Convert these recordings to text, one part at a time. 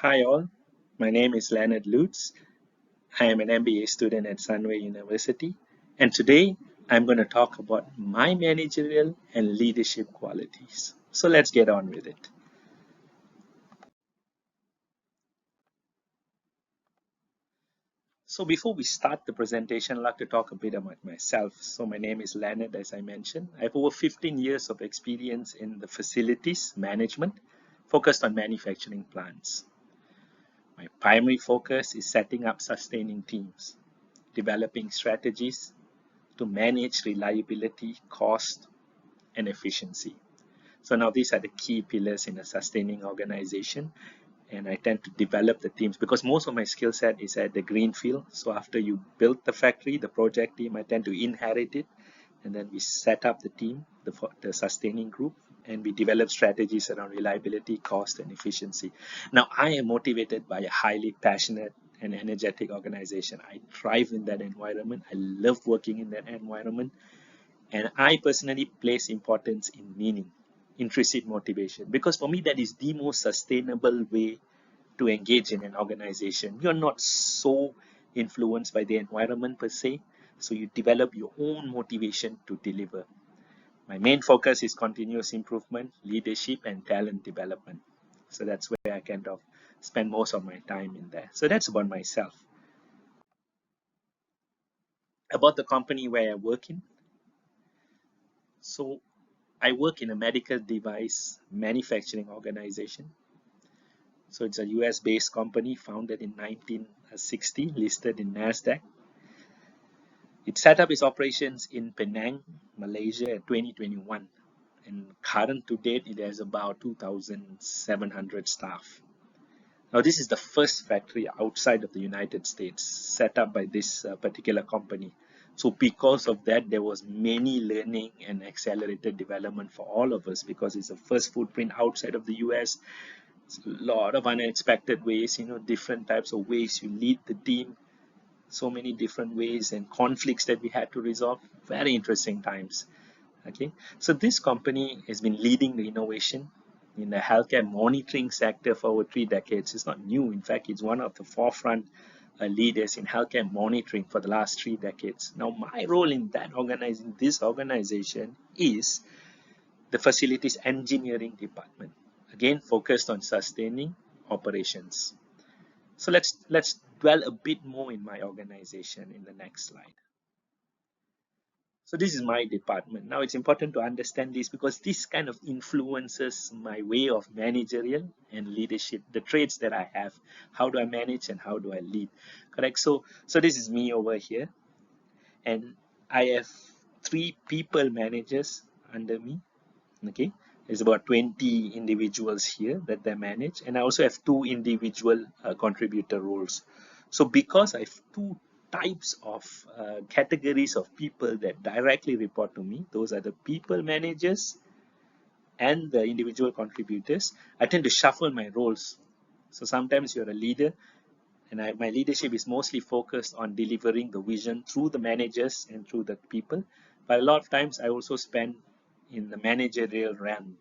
Hi all, my name is Leonard Lourdes. I am an MBA student at Sunway University, and today I'm going to talk about my managerial and leadership qualities. So let's get on with it. So before we start the presentation, I'd like to talk a bit about myself. So my name is Leonard, as I mentioned. I have over 15 years of experience in the facilities management, focused on manufacturing plants. My primary focus is setting up sustaining teams, developing strategies to manage reliability, cost, and efficiency. So now these are the key pillars in a sustaining organization. And I tend to develop the teams because most of my skill set is at the greenfield. So after you build the factory, the project team, I tend to inherit it. And then we set up the team, the sustaining group, and we develop strategies around reliability, cost, and efficiency. Now, I am motivated by a highly passionate and energetic organization. I thrive in that environment. I love working in that environment. And I personally place importance in meaning, intrinsic motivation, because for me, that is the most sustainable way to engage in an organization. You're not so influenced by the environment per se, so you develop your own motivation to deliver. My main focus is continuous improvement, leadership, and talent development. So that's where I kind of spend most of my time in there. So that's about myself. About the company where I work in. So I work in a medical device manufacturing organization. So it's a US based company founded in 1960, listed in NASDAQ. It set up its operations in Penang, Malaysia in 2021. And current to date, it has about 2,700 staff. Now, this is the first factory outside of the United States set up by this particular company. So because of that, there was many learning and accelerated development for all of us because it's the first footprint outside of the US. It's a lot of unexpected ways, different types of ways you lead the team, so many different ways and conflicts that we had to resolve. Very interesting times. Okay, so this company has been leading the innovation in the healthcare monitoring sector for over 3 decades. It's not new. In fact, it's one of the forefront leaders in healthcare monitoring for the last 3 decades. Now, my role in this organization is the facilities engineering department. Again, focused on sustaining operations. So let's dwell a bit more in my organization in the next slide. So this is my department. Now it's important to understand this because this kind of influences my way of managerial and leadership, the traits that I have. How do I manage and how do I lead? Correct. So this is me over here, and I have 3 people managers under me. Okay, there's about 20 individuals here that they manage, and I also have 2 individual contributor roles. So because I have 2 types of categories of people that directly report to me, those are the people managers and the individual contributors. I tend to shuffle my roles. So sometimes you're a leader, and my leadership is mostly focused on delivering the vision through the managers and through the people. But a lot of times I also spend in the managerial realm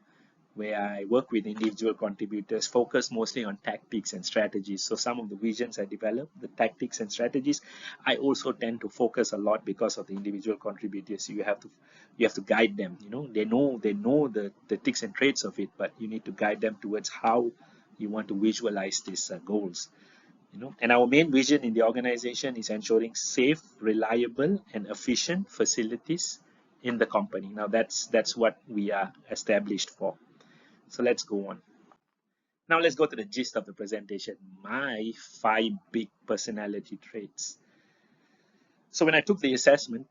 where I work with individual contributors, focus mostly on tactics and strategies. So some of the visions I develop, the tactics and strategies, I also tend to focus a lot because of the individual contributors. You have to guide them. They know the tics and traits of it, but you need to guide them towards how you want to visualize these goals. And our main vision in the organization is ensuring safe, reliable, and efficient facilities in the company. Now that's what we are established for. So let's go on. Now let's go to the gist of the presentation. My 5 big personality traits. So when I took the assessment,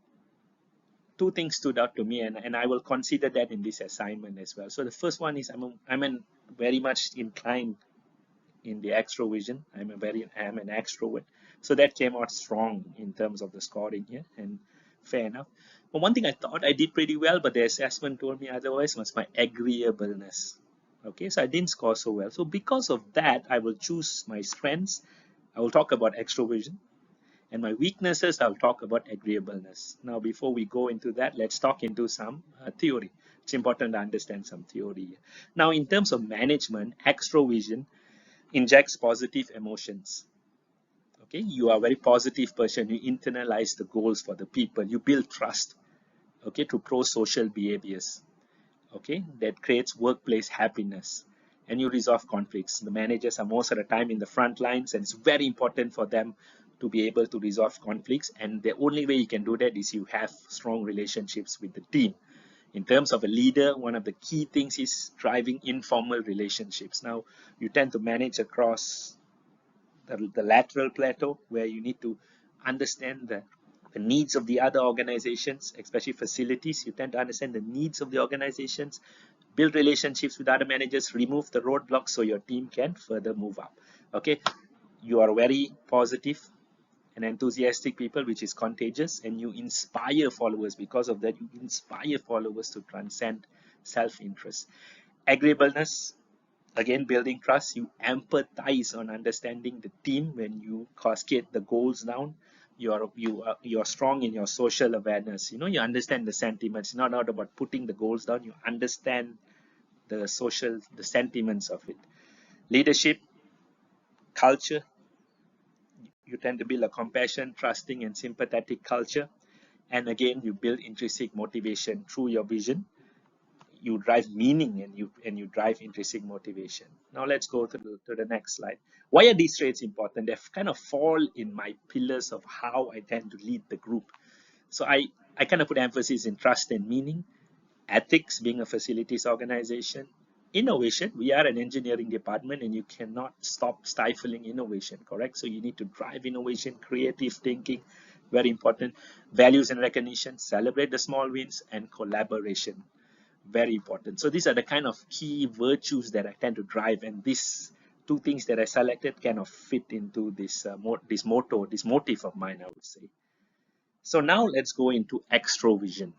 2 things stood out to me, and I will consider that in this assignment as well. So the first one is I'm very much inclined in the extroversion. I'm an extrovert. So that came out strong in terms of the scoring here, and fair enough. But one thing I thought I did pretty well, but the assessment told me otherwise, was my agreeableness. Okay, so I didn't score so well. So because of that, I will choose my strengths. I will talk about extroversion, and my weaknesses, I'll talk about agreeableness. Now, before we go into that, let's talk into some theory. It's important to understand some theory. Now, in terms of management, extroversion, injects positive emotions. Okay, you are a very positive person. You internalize the goals for the people. You build trust. Okay, to pro-social behaviors. Okay, that creates workplace happiness, and you resolve conflicts. The managers are most of the time in the front lines, and it's very important for them to be able to resolve conflicts. And the only way you can do that is you have strong relationships with the team. In terms of a leader, one of the key things is driving informal relationships. Now, you tend to manage across the lateral plateau, where you need to understand the needs of the other organizations, especially facilities. You tend to understand the needs of the organizations, build relationships with other managers, remove the roadblocks so your team can further move up. Okay, you are very positive and enthusiastic people, which is contagious, and you inspire followers. Because of that, you inspire followers to transcend self-interest. Agreeableness, again, building trust. You empathize on understanding the team. When you cascade the goals down, you're strong in your social awareness. You understand the sentiments. It's not about putting the goals down. You understand the sentiments of it. Leadership, culture. You tend to build a compassion, trusting, and sympathetic culture. And again, you build intrinsic motivation through your vision. You drive meaning, and you drive intrinsic motivation. Now let's go to the next slide. Why are these traits important? They kind of fall in my pillars of how I tend to lead the group. So I kind of put emphasis in trust and meaning, ethics, being a facilities organization, innovation. We are an engineering department, and you cannot stop stifling innovation, correct? So you need to drive innovation, creative thinking, very important. Values and recognition, celebrate the small wins, and collaboration, very important. So these are the kind of key virtues that I tend to drive, and these two things that I selected kind of fit into this this motive of mine, I would say. So now let's go into extrovision,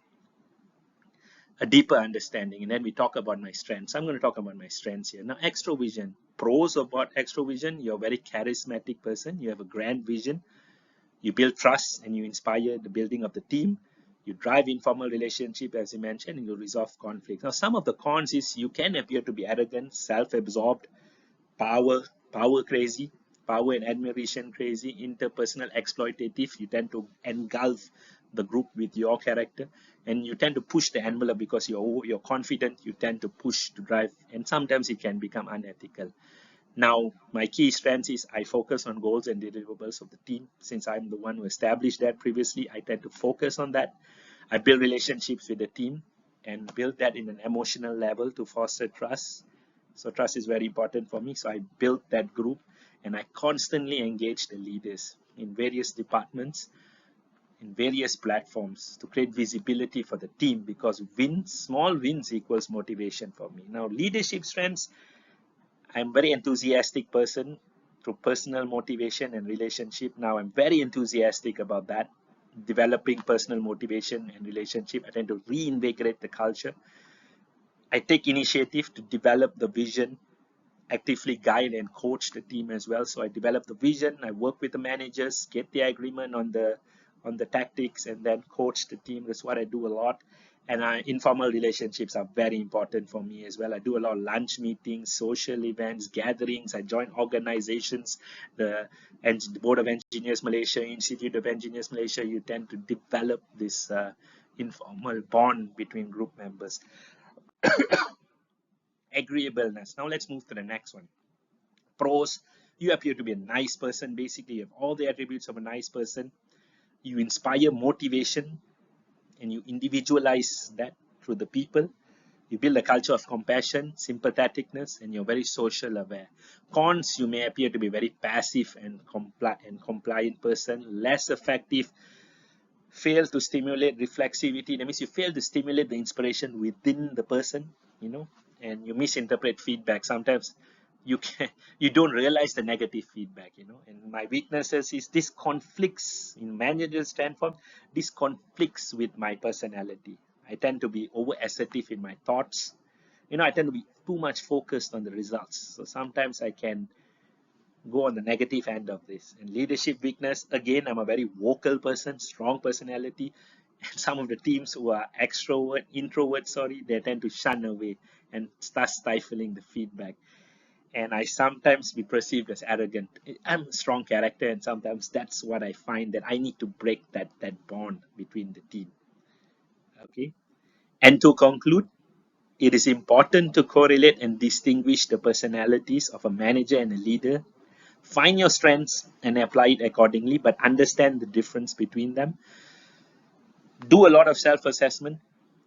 a deeper understanding, and then we talk about my strengths. I'm going to talk about my strengths here. Now, extrovision, pros about extrovision: you're a very charismatic person, you have a grand vision, you build trust, and you inspire the building of the team. You drive informal relationship, as you mentioned, and you resolve conflict. Now, some of the cons is you can appear to be arrogant, self-absorbed, power crazy, power and admiration crazy, interpersonal exploitative. You tend to engulf the group with your character, and you tend to push the envelope because you're confident. You tend to push to drive, and sometimes it can become unethical. Now, my key strength is I focus on goals and deliverables of the team. Since I'm the one who established that previously, I tend to focus on that. I build relationships with the team and build that in an emotional level to foster trust. So trust is very important for me. So I built that group, and I constantly engage the leaders in various departments, in various platforms, to create visibility for the team, because small wins equals motivation for me. Now, leadership strengths, I'm a very enthusiastic person through personal motivation and relationship. Now I'm very enthusiastic about that, developing personal motivation and relationship. I tend to reinvigorate the culture. I take initiative to develop the vision, actively guide and coach the team as well. So I develop the vision, I work with the managers, get the agreement on the tactics, and then coach the team. That's what I do a lot. And informal relationships are very important for me as well. I do a lot of lunch meetings, social events, gatherings. I join organizations, the Board of Engineers Malaysia, Institute of Engineers Malaysia. You tend to develop this informal bond between group members. Agreeableness. Now let's move to the next one. Pros: you appear to be a nice person. Basically, you have all the attributes of a nice person. You inspire motivation, and you individualize that through the people. You build a culture of compassion, sympatheticness, and you're very social aware. Cons: you may appear to be very passive and compliant person, less effective, fail to stimulate reflexivity. That means you fail to stimulate the inspiration within the person, and you misinterpret feedback. Sometimes you don't realize the negative feedback. And my weaknesses is this conflicts in managerial standpoint. This conflicts with my personality. I tend to be over assertive in my thoughts. I tend to be too much focused on the results. So sometimes I can go on the negative end of this. And leadership weakness, again, I'm a very vocal person, strong personality. And some of the teams who are introverts, they tend to shun away and start stifling the feedback. and I sometimes be perceived as arrogant. I'm a strong character, and sometimes that's what I find, that I need to break that bond between the team. Okay. And to conclude, it is important to correlate and distinguish the personalities of a manager and a leader. Find your strengths and apply it accordingly, but understand the difference between them. Do a lot of self-assessment.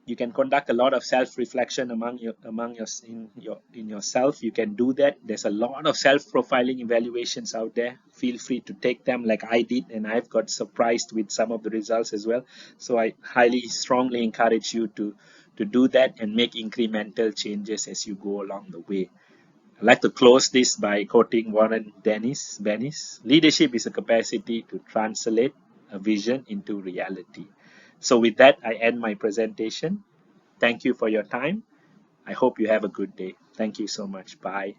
You can conduct a lot of self-reflection in yourself. You can do that. There's a lot of self-profiling evaluations out there. Feel free to take them like I did, and I've got surprised with some of the results as well. So I highly strongly encourage you to do that and make incremental changes as you go along the way. I'd like to close this by quoting Warren Bennis. Leadership is a capacity to translate a vision into reality. So with that, I end my presentation. Thank you for your time. I hope you have a good day. Thank you so much. Bye.